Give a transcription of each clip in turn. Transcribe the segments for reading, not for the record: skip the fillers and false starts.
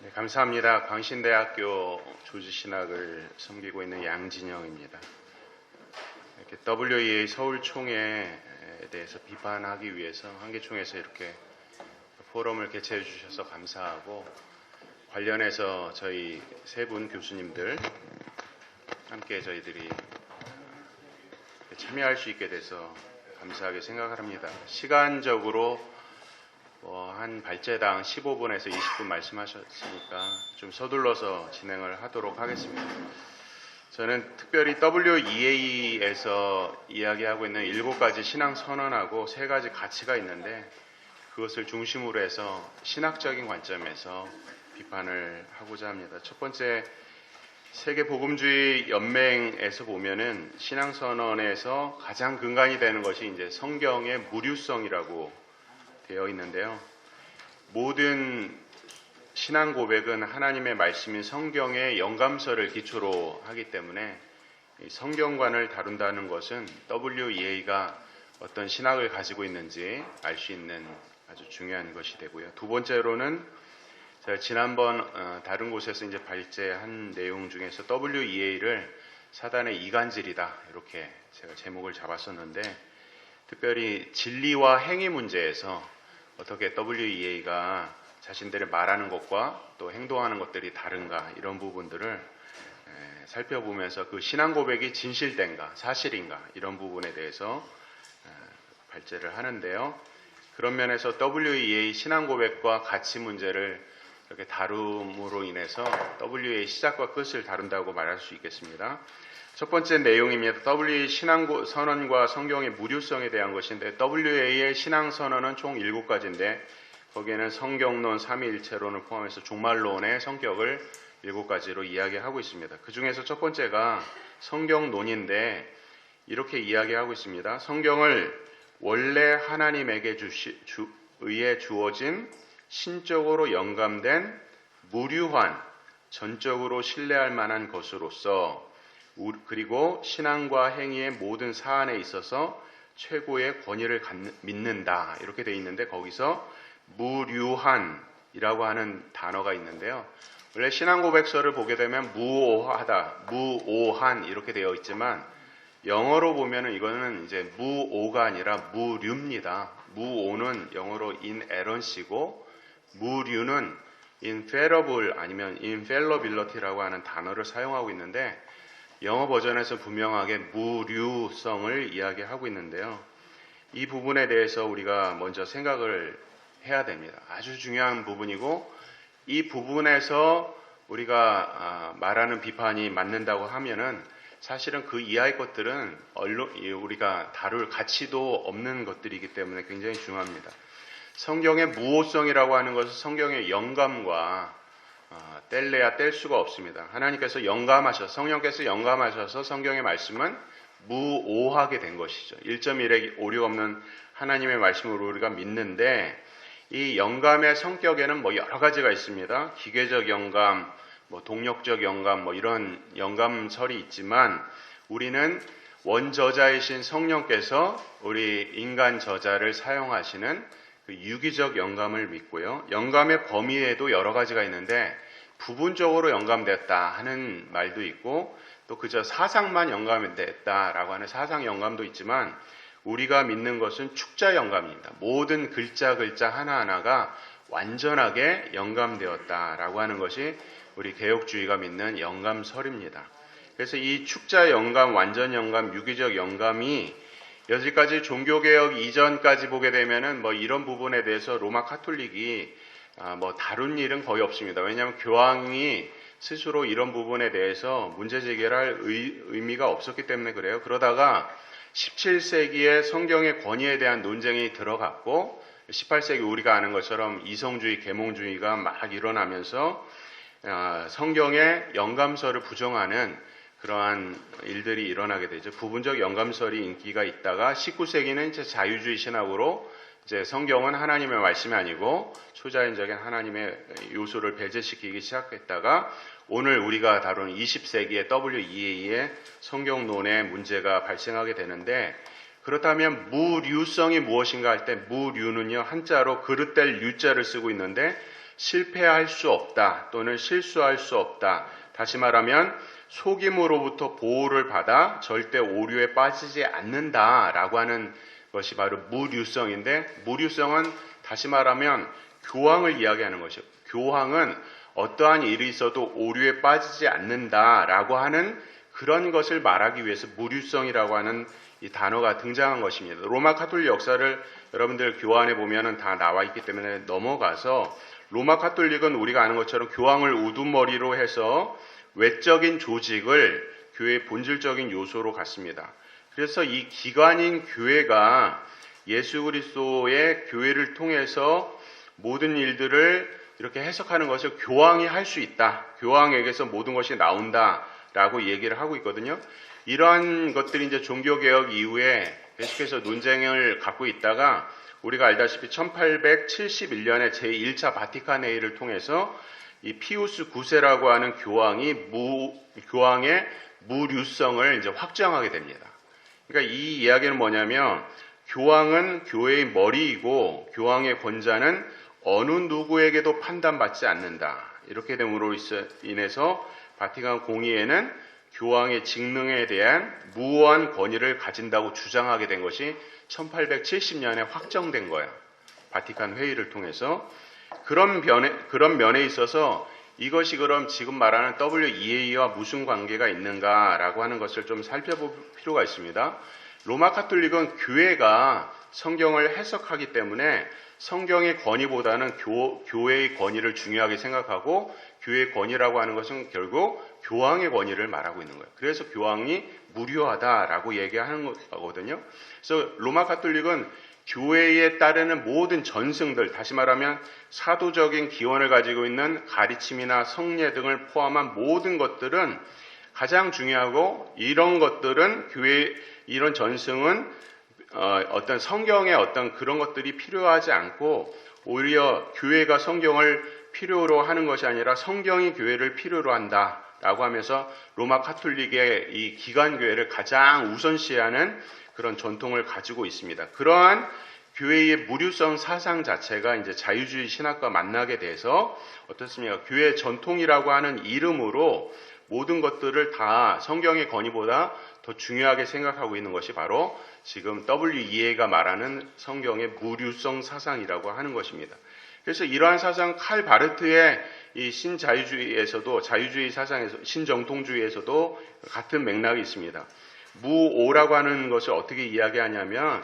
네, 감사합니다. 광신대학교 조지신학을 섬기고 있는 양진영입니다. 이렇게 WEA 서울총회에 대해서 비판하기 위해서 한계총에서 이렇게 포럼을 개최해 주셔서 감사하고, 관련해서 저희 세 분 교수님들 함께 저희들이 참여할 수 있게 돼서 감사하게 생각을 합니다. 시간적으로 한 발제당 15분에서 20분 말씀하셨으니까 좀 서둘러서 진행을 하도록 하겠습니다. 저는 특별히 WEA에서 이야기하고 있는 7가지 신앙 선언하고 3가지 가치가 있는데, 그것을 중심으로 해서 신학적인 관점에서 비판을 하고자 합니다. 첫 번째, 세계복음주의 연맹에서 보면은 신앙 선언에서 가장 근간이 되는 것이 이제 성경의 무류성이라고 되어 있는데요. 모든 신앙 고백은 하나님의 말씀인 성경의 영감서를 기초로 하기 때문에 성경관을 다룬다는 것은 WEA가 어떤 신학을 가지고 있는지 알 수 있는 아주 중요한 것이 되고요. 두 번째로는 제가 지난번 다른 곳에서 이제 발제한 내용 중에서 WEA를 사단의 이간질이다, 이렇게 제가 제목을 잡았었는데, 특별히 진리와 행위 문제에서 어떻게 WEA가 자신들이 말하는 것과 또 행동하는 것들이 다른가, 이런 부분들을 살펴보면서 그 신앙 고백이 진실된가, 사실인가, 이런 부분에 대해서 발제를 하는데요. 그런 면에서 WEA 신앙 고백과 가치 문제를 이렇게 다룸으로 인해서 WEA 시작과 끝을 다룬다고 말할 수 있겠습니다. 첫 번째 내용입니다. WEA 신앙 선언과 성경의 무류성에 대한 것인데, WEA의 신앙 선언은 총 7가지인데 거기에는 성경론, 삼위일체론을 포함해서 종말론의 성격을 7가지로 이야기하고 있습니다. 그 중에서 첫 번째가 성경론인데 이렇게 이야기하고 있습니다. 성경을 원래 하나님에게 의해 주어진 신적으로 영감된 무류한, 전적으로 신뢰할 만한 것으로서, 그리고 신앙과 행위의 모든 사안에 있어서 최고의 권위를 믿는다, 이렇게 되어 있는데, 거기서 무류한이라고 하는 단어가 있는데요. 원래 신앙 고백서를 보게 되면 무오하다, 무오한 이렇게 되어 있지만 영어로 보면은 이거는 이제 무오가 아니라 무류입니다. 무오는 영어로 inerrancy고 무류는 infallible 아니면 infallibility라고 하는 단어를 사용하고 있는데, 영어 버전에서 분명하게 무류성을 이야기하고 있는데요. 이 부분에 대해서 우리가 먼저 생각을 해야 됩니다. 아주 중요한 부분이고, 이 부분에서 우리가 말하는 비판이 맞는다고 하면은 사실은 그 이하의 것들은 우리가 다룰 가치도 없는 것들이기 때문에 굉장히 중요합니다. 성경의 무오성이라고 하는 것은 성경의 영감과 뗄래야 뗄 수가 없습니다. 하나님께서 성령께서 영감하셔서 성경의 말씀은 무오하게 된 것이죠. 1.1에 오류 없는 하나님의 말씀으로 우리가 믿는데, 이 영감의 성격에는 여러 가지가 있습니다. 기계적 영감, 동력적 영감, 이런 영감설이 있지만, 우리는 원저자이신 성령께서 우리 인간 저자를 사용하시는 그 유기적 영감을 믿고요. 영감의 범위에도 여러 가지가 있는데 부분적으로 영감됐다 하는 말도 있고, 또 그저 사상만 영감됐다라고 하는 사상 영감도 있지만, 우리가 믿는 것은 축자 영감입니다. 모든 글자 하나하나가 완전하게 영감되었다라고 하는 것이 우리 개혁주의가 믿는 영감설입니다. 그래서 이 축자 영감, 완전 영감, 유기적 영감이 여기까지 종교개혁 이전까지 보게 되면은 이런 부분에 대해서 로마 카톨릭이 다룬 일은 거의 없습니다. 왜냐하면 교황이 스스로 이런 부분에 대해서 문제 제기를 할 의미가 없었기 때문에 그래요. 그러다가 17세기에 성경의 권위에 대한 논쟁이 들어갔고, 18세기 우리가 아는 것처럼 이성주의, 계몽주의가 막 일어나면서 성경의 영감설을 부정하는 그러한 일들이 일어나게 되죠. 부분적 영감설이 인기가 있다가 19세기는 이제 자유주의 신학으로 이제 성경은 하나님의 말씀이 아니고 초자연적인 하나님의 요소를 배제시키기 시작했다가, 오늘 우리가 다루는 20세기의 WEA의 성경론의 문제가 발생하게 되는데, 그렇다면 무류성이 무엇인가 할 때 무류는요, 한자로 그릇될 유자를 쓰고 있는데 실패할 수 없다 또는 실수할 수 없다. 다시 말하면 속임으로부터 보호를 받아 절대 오류에 빠지지 않는다라고 하는 것이 바로 무류성인데, 무류성은 다시 말하면 교황을 이야기하는 것이요. 교황은 어떠한 일이 있어도 오류에 빠지지 않는다라고 하는 그런 것을 말하기 위해서 무류성이라고 하는 이 단어가 등장한 것입니다. 로마 가톨릭 역사를 여러분들 교환해 보면은 다 나와 있기 때문에 넘어가서, 로마 가톨릭은 우리가 아는 것처럼 교황을 우두머리로 해서 외적인 조직을 교회의 본질적인 요소로 갖습니다. 그래서 이 기관인 교회가 예수 그리스도의 교회를 통해서 모든 일들을 이렇게 해석하는 것을 교황이 할 수 있다. 교황에게서 모든 것이 나온다라고 얘기를 하고 있거든요. 이러한 것들이 이제 종교개혁 이후에 계속해서 논쟁을 갖고 있다가 우리가 알다시피 1871년에 제1차 바티칸 회의를 통해서 이 피우스 9세라고 하는 교황의 무류성을 이제 확정하게 됩니다. 그러니까 이 이야기는 뭐냐면, 교황은 교회의 머리이고 교황의 권자는 어느 누구에게도 판단받지 않는다. 이렇게 됨으로 인해서 바티칸 공의회는 교황의 직능에 대한 무호한 권위를 가진다고 주장하게 된 것이 1870년에 확정된 거예요. 바티칸 회의를 통해서. 그런 면에 있어서 이것이 그럼 지금 말하는 WEA와 무슨 관계가 있는가라고 하는 것을 좀 살펴볼 필요가 있습니다. 로마 가톨릭은 교회가 성경을 해석하기 때문에 성경의 권위보다는 교회의 권위를 중요하게 생각하고, 교회의 권위라고 하는 것은 결국 교황의 권위를 말하고 있는 거예요. 그래서 교황이 무료하다라고 얘기하는 거거든요. 그래서 로마 가톨릭은 교회에 따르는 모든 전승들, 다시 말하면 사도적인 기원을 가지고 있는 가르침이나 성례 등을 포함한 모든 것들은 가장 중요하고, 이런 것들은 이런 전승은 어떤 성경의 어떤 그런 것들이 필요하지 않고, 오히려 교회가 성경을 필요로 하는 것이 아니라 성경이 교회를 필요로 한다라고 하면서 로마 가톨릭의 이 기관교회를 가장 우선시하는 그런 전통을 가지고 있습니다. 그러한 교회의 무류성 사상 자체가 이제 자유주의 신학과 만나게 돼서 어떻습니까? 교회 전통이라고 하는 이름으로 모든 것들을 다 성경의 권위보다 더 중요하게 생각하고 있는 것이 바로 지금 WEA가 말하는 성경의 무류성 사상이라고 하는 것입니다. 그래서 이러한 사상, 칼 바르트의 이 신자유주의에서도, 자유주의 사상에서, 신정통주의에서도 같은 맥락이 있습니다. 무오라고 하는 것을 어떻게 이야기하냐면,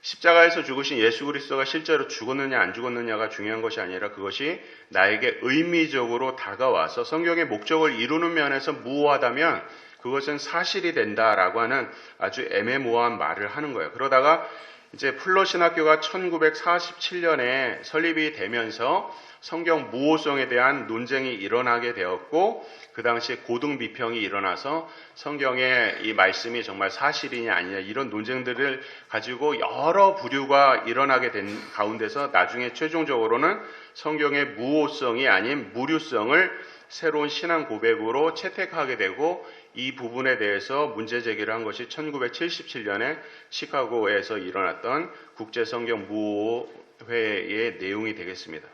십자가에서 죽으신 예수 그리스도가 실제로 죽었느냐 안 죽었느냐가 중요한 것이 아니라 그것이 나에게 의미적으로 다가와서 성경의 목적을 이루는 면에서 무오하다면 그것은 사실이 된다라고 하는 아주 애매모호한 말을 하는 거예요. 그러다가 이제 플러 신학교가 1947년에 설립이 되면서 성경 무호성에 대한 논쟁이 일어나게 되었고, 그 당시에 고등 비평이 일어나서 성경의 이 말씀이 정말 사실이냐 아니냐 이런 논쟁들을 가지고 여러 부류가 일어나게 된 가운데서 나중에 최종적으로는 성경의 무호성이 아닌 무류성을 새로운 신앙 고백으로 채택하게 되고, 이 부분에 대해서 문제 제기를 한 것이 1977년에 시카고에서 일어났던 국제성경무호회의 내용이 되겠습니다.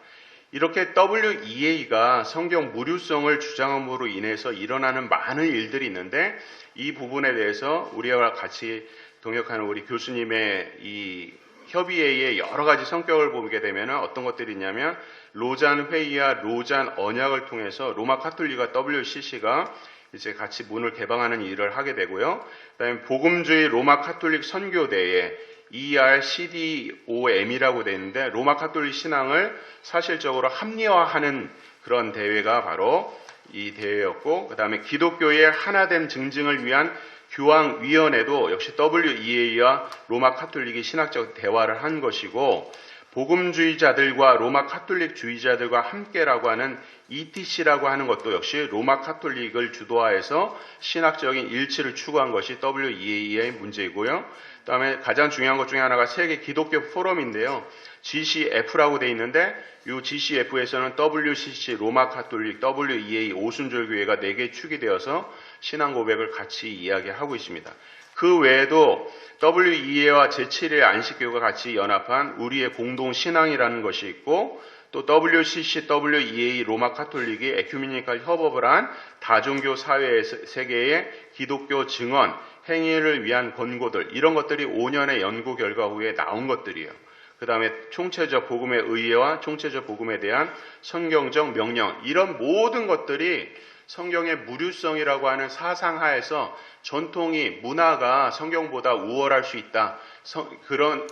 이렇게 WEA가 성경 무류성을 주장함으로 인해서 일어나는 많은 일들이 있는데, 이 부분에 대해서 우리와 같이 동역하는 우리 교수님의 이 협의회의 여러 가지 성격을 보게 되면 어떤 것들이 있냐면, 로잔 회의와 로잔 언약을 통해서 로마 가톨릭과 WCC가 이제 같이 문을 개방하는 일을 하게 되고요. 그다음에 복음주의 로마 가톨릭 선교대회 ERCDOM이라고 되어 있는데, 로마 가톨릭 신앙을 사실적으로 합리화하는 그런 대회가 바로 이 대회였고, 그 다음에 기독교의 하나됨 증증을 위한 교황위원회도 역시 WEA와 로마 가톨릭이 신학적 대화를 한 것이고, 복음주의자들과 로마 가톨릭주의자들과 함께라고 하는 ETC라고 하는 것도 역시 로마 가톨릭을 주도하여서 신학적인 일치를 추구한 것이 WEA의 문제이고요. 그 다음에 가장 중요한 것 중에 하나가 세계 기독교 포럼인데요. GCF라고 되어 있는데, 이 GCF에서는 WCC, 로마 가톨릭, WEA, 오순절교회가 4개 축이 되어서 신앙 고백을 같이 이야기하고 있습니다. 그 외에도 WEA와 제7일 안식교가 같이 연합한 우리의 공동 신앙이라는 것이 있고, 또 WCC, WEA 로마 카톨릭이 에큐메니컬 협업을 한 다종교 사회 세계의 기독교 증언, 행위를 위한 권고들, 이런 것들이 5년의 연구 결과 후에 나온 것들이에요. 그 다음에 총체적 복음의 의의와 총체적 복음에 대한 성경적 명령, 이런 모든 것들이 성경의 무류성이라고 하는 사상하에서 전통이, 문화가 성경보다 우월할 수 있다. 그런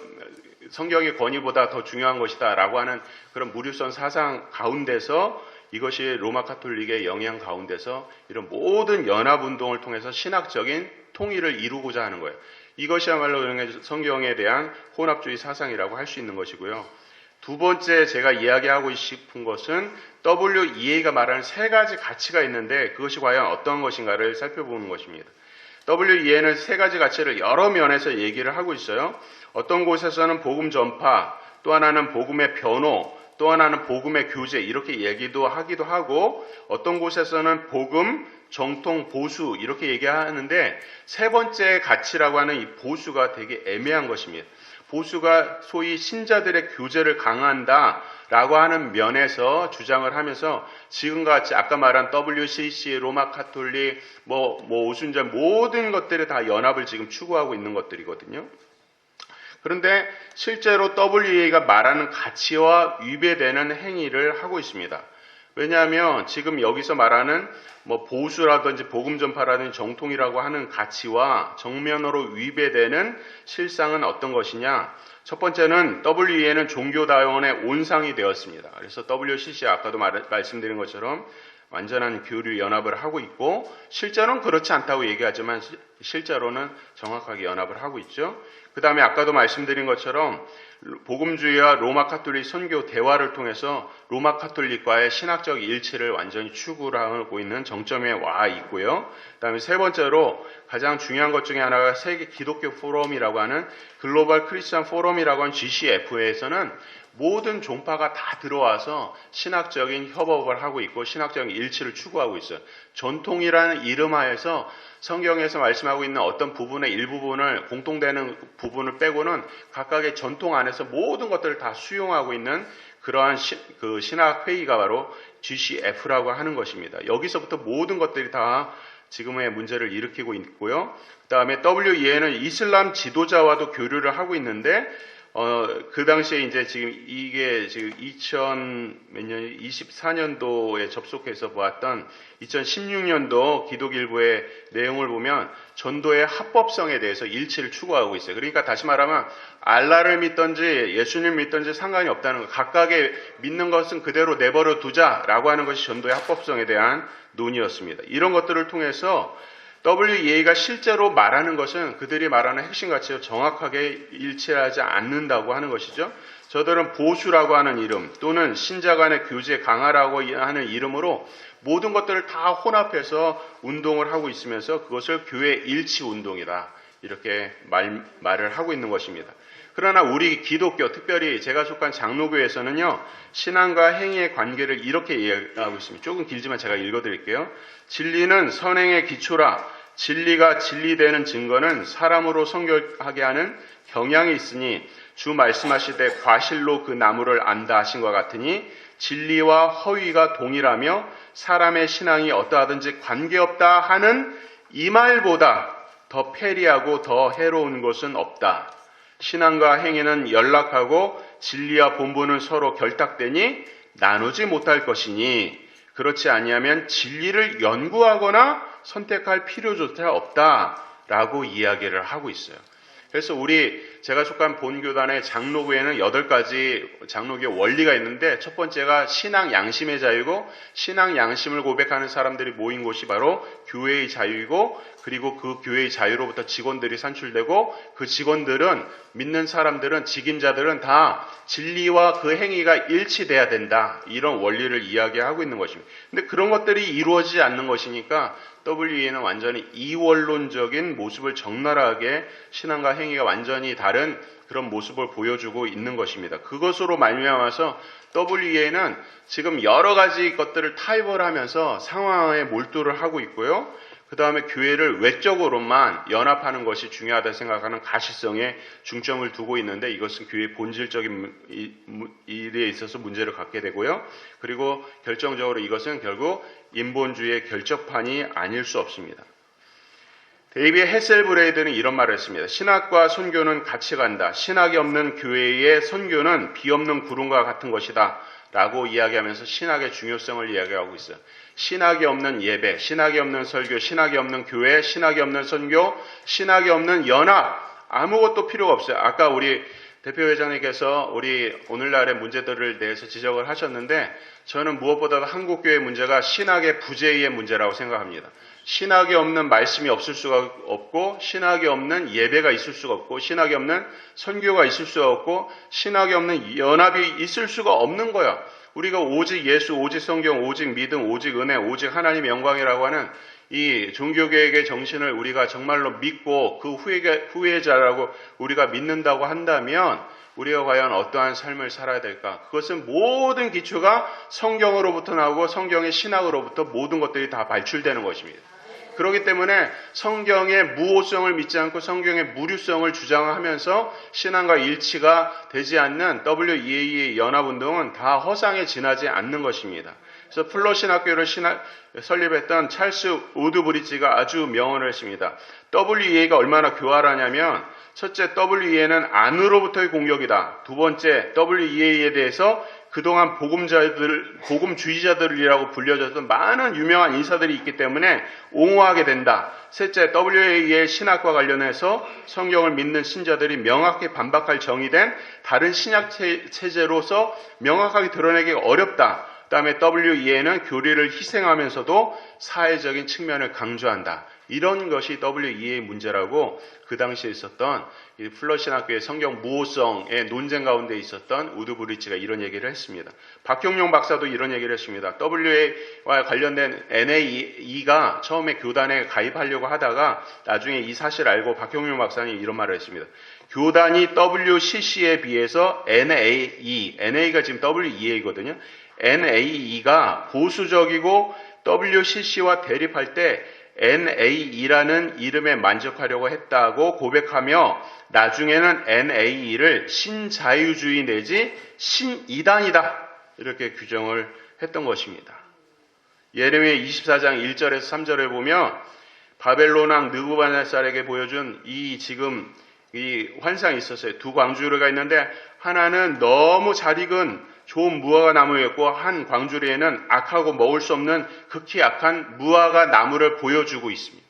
성경의 권위보다 더 중요한 것이다 라고 하는 그런 무류성 사상 가운데서, 이것이 로마 카톨릭의 영향 가운데서 이런 모든 연합운동을 통해서 신학적인 통일을 이루고자 하는 거예요. 이것이야말로 성경에 대한 혼합주의 사상이라고 할 수 있는 것이고요. 두 번째 제가 이야기하고 싶은 것은 WEA가 말하는 세 가지 가치가 있는데 그것이 과연 어떤 것인가를 살펴보는 것입니다. WEA는 세 가지 가치를 여러 면에서 얘기를 하고 있어요. 어떤 곳에서는 복음 전파, 또 하나는 복음의 변호, 또 하나는 복음의 교제, 이렇게 얘기도 하기도 하고, 어떤 곳에서는 복음, 정통, 보수, 이렇게 얘기하는데, 세 번째 가치라고 하는 이 보수가 되게 애매한 것입니다. 보수가 소위 신자들의 교제를 강화한다 라고 하는 면에서 주장을 하면서, 지금과 같이 아까 말한 WCC, 로마 카톨릭, 오순절, 모든 것들이 다 연합을 지금 추구하고 있는 것들이거든요. 그런데 실제로 WEA가 말하는 가치와 위배되는 행위를 하고 있습니다. 왜냐하면 지금 여기서 말하는 보수라든지 복음 전파라든지 정통이라고 하는 가치와 정면으로 위배되는 실상은 어떤 것이냐? 첫 번째는 WEA는 종교다원의 온상이 되었습니다. 그래서 WCC 아까도 말씀드린 것처럼 완전한 교류 연합을 하고 있고, 실제로는 그렇지 않다고 얘기하지만 실제로는 정확하게 연합을 하고 있죠. 그 다음에 아까도 말씀드린 것처럼 복음주의와 로마 카톨릭 선교 대화를 통해서 로마 카톨릭과의 신학적 일치를 완전히 추구하고 있는 정점에 와 있고요. 그 다음에 세 번째로 가장 중요한 것 중에 하나가 세계 기독교 포럼이라고 하는 글로벌 크리스천 포럼이라고 하는 GCF에서는 모든 종파가 다 들어와서 신학적인 협업을 하고 있고 신학적인 일치를 추구하고 있어요. 전통이라는 이름 하에서 성경에서 말씀하고 있는 어떤 부분의 일부분을, 공통되는 부분을 빼고는 각각의 전통 안에서 모든 것들을 다 수용하고 있는 그러한 신학회의가 바로 GCF라고 하는 것입니다. 여기서부터 모든 것들이 다 지금의 문제를 일으키고 있고요. 그 다음에 WEA는 이슬람 지도자와도 교류를 하고 있는데, 그 당시에 이제 지금 이게 지금 2024년도에 접속해서 보았던 2016년도 기독일보의 내용을 보면 전도의 합법성에 대해서 일치를 추구하고 있어요. 그러니까 다시 말하면 알라를 믿든지 예수님을 믿든지 상관이 없다는 거, 각각의 믿는 것은 그대로 내버려 두자라고 하는 것이 전도의 합법성에 대한 논의였습니다. 이런 것들을 통해서 WEA가 실제로 말하는 것은 그들이 말하는 핵심 가치와 정확하게 일치하지 않는다고 하는 것이죠. 저들은 보수라고 하는 이름 또는 신자 간의 교제 강화라고 하는 이름으로 모든 것들을 다 혼합해서 운동을 하고 있으면서 그것을 교회 일치 운동이다, 이렇게 말을 하고 있는 것입니다. 그러나 우리 기독교, 특별히 제가 속한 장로교에서는요, 신앙과 행위의 관계를 이렇게 이해하고 있습니다. 조금 길지만 제가 읽어드릴게요. 진리는 선행의 기초라. 진리가 진리되는 증거는 사람으로 성결하게 하는 경향이 있으니 주 말씀하시되 과실로 그 나무를 안다 하신 것 같으니 진리와 허위가 동일하며 사람의 신앙이 어떠하든지 관계없다 하는 이 말보다 더 패리하고 더 해로운 것은 없다. 신앙과 행위는 연락하고 진리와 본분은 서로 결탁되니 나누지 못할 것이니 그렇지 아니하면 진리를 연구하거나 선택할 필요조차 없다라고 이야기를 하고 있어요. 그래서 제가 속한 본교단의 장로교회는 8가지 장로교 원리가 있는데, 첫 번째가 신앙 양심의 자유고, 신앙 양심을 고백하는 사람들이 모인 곳이 바로 교회의 자유이고, 그리고 그 교회의 자유로부터 직원들이 산출되고, 그 직원들은, 믿는 사람들은, 직임자들은 다 진리와 그 행위가 일치돼야 된다, 이런 원리를 이야기하고 있는 것입니다. 근데 그런 것들이 이루어지지 않는 것이니까 WEA는 완전히 이원론적인 모습을 적나라하게 신앙과 행위가 완전히 다른 그런 모습을 보여주고 있는 것입니다. 그것으로 말미암아서 WEA는 지금 여러 가지 것들을 타협을 하면서 상황에 몰두를 하고 있고요. 그 다음에 교회를 외적으로만 연합하는 것이 중요하다 생각하는 가시성에 중점을 두고 있는데 이것은 교회의 본질적인 일에 있어서 문제를 갖게 되고요. 그리고 결정적으로 이것은 결국 인본주의의 결정판이 아닐 수 없습니다. 데이비드 헤셀브레이드는 이런 말을 했습니다. 신학과 선교는 같이 간다. 신학이 없는 교회의 선교는 비 없는 구름과 같은 것이다. 라고 이야기하면서 신학의 중요성을 이야기하고 있어요. 신학이 없는 예배, 신학이 없는 설교, 신학이 없는 교회, 신학이 없는 선교, 신학이 없는 연합, 아무것도 필요가 없어요. 아까 우리 대표회장님께서 우리 오늘날의 문제들을 대해서 지적을 하셨는데 저는 무엇보다도 한국교회의 문제가 신학의 부재의 문제라고 생각합니다. 신학이 없는 말씀이 없을 수가 없고 신학이 없는 예배가 있을 수가 없고 신학이 없는 선교가 있을 수가 없고 신학이 없는 연합이 있을 수가 없는 거야. 우리가 오직 예수, 오직 성경, 오직 믿음, 오직 은혜, 오직 하나님의 영광이라고 하는 이 종교개혁의 정신을 우리가 정말로 믿고 그 후예자라고 우리가 믿는다고 한다면 우리가 과연 어떠한 삶을 살아야 될까? 그것은 모든 기초가 성경으로부터 나오고 성경의 신학으로부터 모든 것들이 다 발출되는 것입니다. 그렇기 때문에 성경의 무오성을 믿지 않고 성경의 무류성을 주장하면서 신앙과 일치가 되지 않는 WEA의 연합운동은 다 허상에 지나지 않는 것입니다. 그래서 플러신학교를 설립했던 찰스 우드브리지가 아주 명언을 했습니다. WEA가 얼마나 교활하냐면 첫째, WEA는 안으로부터의 공격이다. 두 번째, WEA에 대해서 그동안 복음주의자들이라고 불려졌던 많은 유명한 인사들이 있기 때문에 옹호하게 된다. 셋째, WEA의 신학과 관련해서 성경을 믿는 신자들이 명확히 반박할 정의된 다른 신약 체제로서 명확하게 드러내기가 어렵다. 그 다음에 WEA는 교리를 희생하면서도 사회적인 측면을 강조한다. 이런 것이 WEA의 문제라고 그 당시에 있었던 이 플러신학교의 성경 무호성의 논쟁 가운데 있었던 우드브리지가 이런 얘기를 했습니다. 박경용 박사도 이런 얘기를 했습니다. WEA와 관련된 NAE가 처음에 교단에 가입하려고 하다가 나중에 이 사실을 알고 박경용 박사님 이런 말을 했습니다. 교단이 WCC에 비해서 NA가 지금 WEA거든요. NAE가 보수적이고 WCC와 대립할 때 NAE라는 이름에 만족하려고 했다고 고백하며 나중에는 NAE를 신자유주의 내지 신이단이다 이렇게 규정을 했던 것입니다. 예레미야 24장 1절에서 3절에 보면 바벨론 왕 느부갓네살에게 보여준 이 환상이 있었어요. 두 광주리가 있는데 하나는 너무 잘 익은 좋은 무화과 나무였고 한 광주리에는 악하고 먹을 수 없는 극히 악한 무화과 나무를 보여주고 있습니다.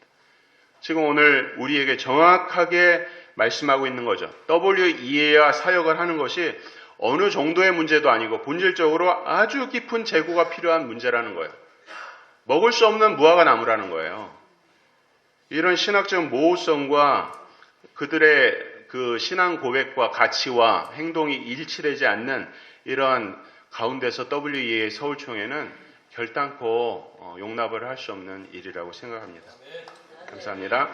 지금 오늘 우리에게 정확하게 말씀하고 있는 거죠. WEA와 사역을 하는 것이 어느 정도의 문제도 아니고 본질적으로 아주 깊은 재고가 필요한 문제라는 거예요. 먹을 수 없는 무화과 나무라는 거예요. 이런 신학적 모호성과 그들의 그 신앙 고백과 가치와 행동이 일치되지 않는 이런 가운데서 WEA의 서울총회는 결단코 용납을 할 수 없는 일이라고 생각합니다. 감사합니다.